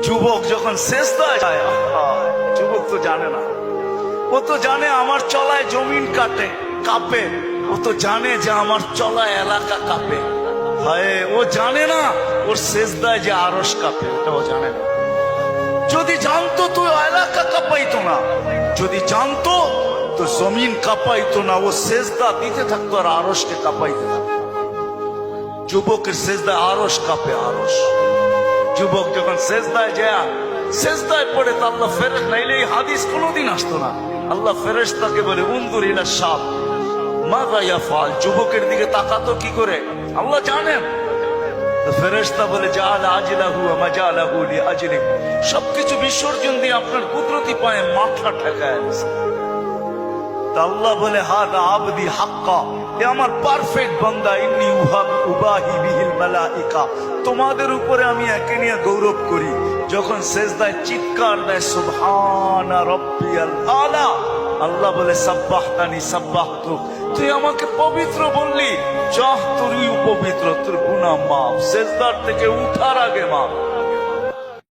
যুবক যখন সেজদায় যায়, যুবক তো জানে না, ও তো জানে আমার চলায় জমিন কাঁপে, ও তো জানে যে আমার চলায় এলাকা কাঁপে। হায়, ও জানে না ওর সেজদায় যে আরশ কাঁপে, এটা ও জানে না। যদি জানতো তো এলাকা কাঁপাইতো না, যদি জানতো তো জমিন কাঁপাইতো না, ও সেজদা দিতে থাকতো আর আরশকে কাঁপাইতে থাকতো। যুবকের সেজদায় আরশ কাঁপে, আরশ। যুবক যখন সেজদায় যায়, সেজদায় পড়ে তো আল্লাহ ফেরেশতা, নাইলে এই হাদিস কোনোদিন আসতো না। আল্লাহ ফেরেশতাকে বলে উনজুর ইলা শাব মাযা ইয়াফআল, যুবকের দিকে তাকাতো কি করে আল্লাহ জানেন। তো ফেরেশতা বলে জাআলা আজলাহু ওয়া মাজালাহু লিআজলিক, সবকিছু বিসর্জন দিয়ে আপনার কুদরতি পায়ে মাথা ঠেকায় দিয়েছে। আল্লাহ বলে হাদা আবদি হাক্কা, এ আমার পারফেক্ট বান্দা, ইন্নী উবাহি বিহিল মালাইকা, তোমাদের উপরে আমি একে নিয়ে গৌরব করি। যখন সেজদায় চিৎকার দেয় সুবহানা রাব্বিয়াল আলা, আল্লাহ বলে সাব্বাহতানি সাব্বাহতুক, তুই আমাকে পবিত্র বললি, চাহ তুই পবিত্র, তোর গুনাহ মাফ, সেজদার থেকে উঠার আগে মাফ।